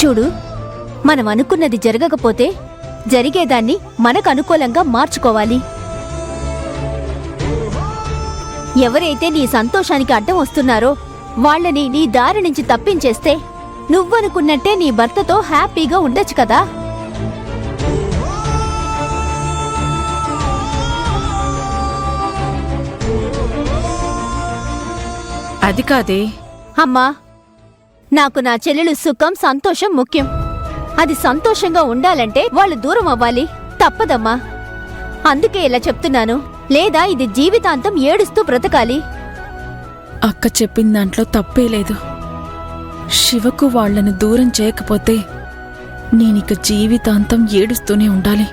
చూడు, మనం అనుకున్నది జరగకపోతే జరిగేదాన్ని మనకు అనుకూలంగా మార్చుకోవాలి. ఎవరైతే నీ సంతోషానికి అడ్డం వస్తున్నారో వాళ్ళని నీ దారి నుంచి తప్పించేస్తే నువ్వనుకున్నట్టే నీ భర్తతో హ్యాపీగా ఉండొచ్చు కదా. అది కాదే అమ్మా, నాకు నా చెల్లెలు సుఖం సంతోషం ముఖ్యం. అది సంతోషంగా ఉండాలంటే వాళ్ళు దూరం అవ్వాలి. తప్పదమ్మా. అందుకే ఇలా చెప్తున్నాను. లేదా ఇది జీవితాంతం ఏడుస్తూ బ్రతకాలి. అక్క చెప్పిన దాంట్లో తప్పే లేదు. శివకు వాళ్లను దూరం చేయకపోతే నేనిక జీవితాంతం ఏడుస్తూనే ఉండాలి.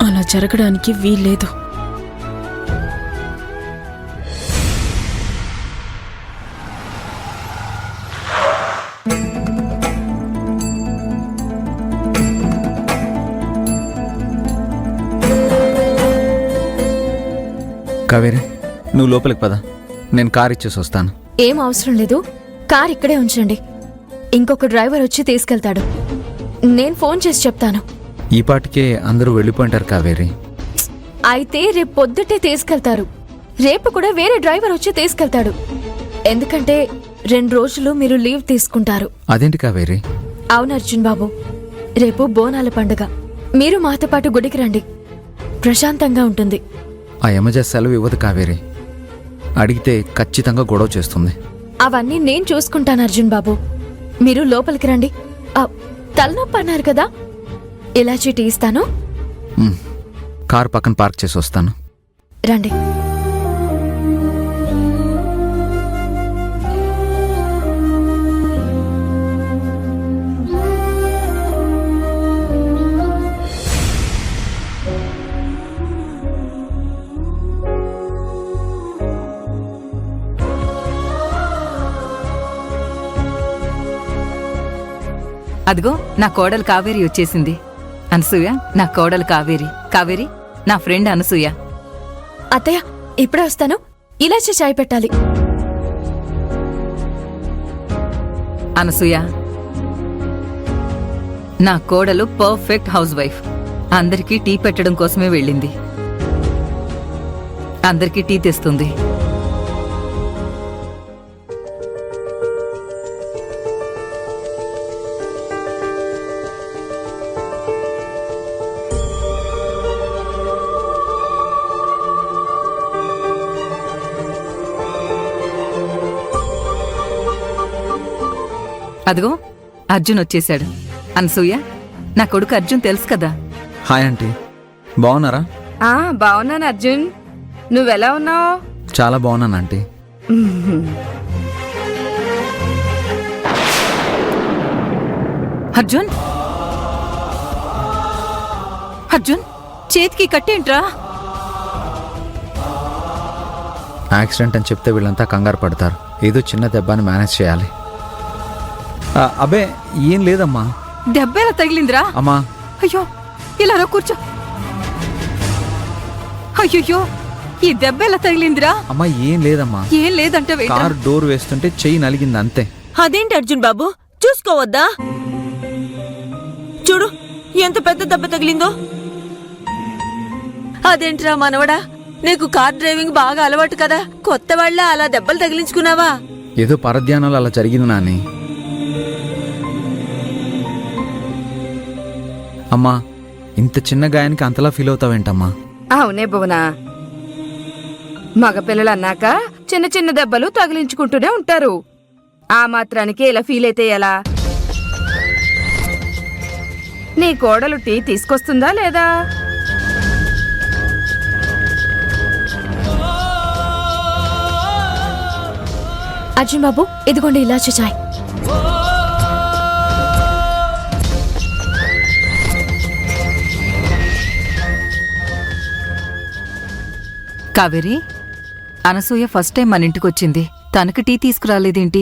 అలా జరగడానికి వీల్లేదు. కావేరి, నువ్వు లోపలికి పద, నేను కార్ ఇచ్చేసి వస్తాను. ఏం అవసరం లేదు, కార్ ఇక్కడే ఉంచండి. ఇంకొక డ్రైవర్ వచ్చి తీసుకెళ్తాడు. నేను ఫోన్ చేసి చెప్తాను. ఈ పాటికే అందరూ వెళ్ళిపోయింటారు కావేరి. అయితే రేపు పొద్దుటే తీసుకెళ్తారు. రేపు కూడా వేరే డ్రైవర్ వచ్చి తీసుకెళ్తాడు. ఎందుకంటే 2 రోజులు మీరు లీవ్ తీసుకుంటారు. అదేంటి కావేరి? అవును అర్జున్ బాబు, రేపు బోనాల పండుగ. మీరు మాతో పాటు గుడికి రండి, ప్రశాంతంగా ఉంటుంది. ఆ యమజ సెలవు ఇవ్వదు కావేరి. అడిగితే ఖచ్చితంగా గొడవ చేస్తుంది. అవన్నీ నేను చూసుకుంటాను అర్జున్ బాబు. మీరు లోపలికి రండి. తలనొప్పి అన్నారు కదా, ఇలాచీ టీ ఇస్తాను. కార్ పక్కన పార్క్ చేసి వస్తాను. రండి. అదిగో నా కోడలు కావేరి వచ్చేసింది. అనసూయ, నా కోడలు కావేరి. కావేరి, నా ఫ్రెండ్ అనసూయ. అత్తయ్య, ఇప్పుడే వస్తాను. ఇలాచీ చాయ్ పెట్టాలి. అనసూయ, నా కోడలు పర్ఫెక్ట్ హౌస్ వైఫ్. అందరికీ టీ పెట్టడం కోసమే వెళ్ళింది. అందరికీ టీ తెస్తుంది. అదిగో అర్జున్ వచ్చేశాడు. అనసూయ, నా కొడుకు అర్జున్ తెలుసు కదా. హాయ్ ఆంటీ, బాగున్నారా? బాగున్నాను అర్జున్, నువ్వెలా ఉన్నావు? చాలా బాగున్నాను ఆంటీ. అర్జున్, అర్జున్, చేతికి కట్టేంట్రా? యాక్సిడెంట్ అని చెప్తే వీళ్ళంతా కంగారు పడతారు. ఏదో చిన్న దెబ్బని మేనేజ్ చేయాలి. అబ్బే, ఏం లేదమ్మా. దెబ్బేలా తగిలిందిరా? అమ్మా, అయ్యో, ఇలా రా, కూర్చో. అయ్యో, ఈ దెబ్బేలా తగిలిందిరా? అమ్మా ఏం లేదమ్మా. ఏం లేదంటే కార్ డోర్ వేస్తుంటే చెయ్యి నలిగింది అంతే. అదేంటి అర్జున్ బాబు, చూసుకోవద్దా? చూడు ఎంత పెద్ద దెబ్బ తగిలిందో. అదేంట్రా మనవడా, నీకు కార్ డ్రైవింగ్ బాగా అలవాటు కదా, కొత్త వాళ్ళ అలా దెబ్బలు తగిలించుకున్నావా? ఏదో పరధ్యానంలో అలా జరిగింది నాని. అమ్మా, ఇంత చిన్న గాయానికి అంతలా ఫీల్ అవుతావేంటమ్మా? అవునే భువనా, మగపిల్లలు అన్నాక చిన్న చిన్న దెబ్బలు తగిలించుకుంటూనే ఉంటారు. ఆ మాత్రానికి ఇలా ఫీల్ అయితే ఎలా? నీ కోడలు టీ తీసుకొస్తుందా లేదా? అర్జున్ బాబు, ఇదిగోండి ఇలాచీ చాయ్. కావేరి, అనసూయ ఫస్ట్ టైం మన ఇంటికొచ్చింది. తనకి టీ తీసుకురాలేదేంటి?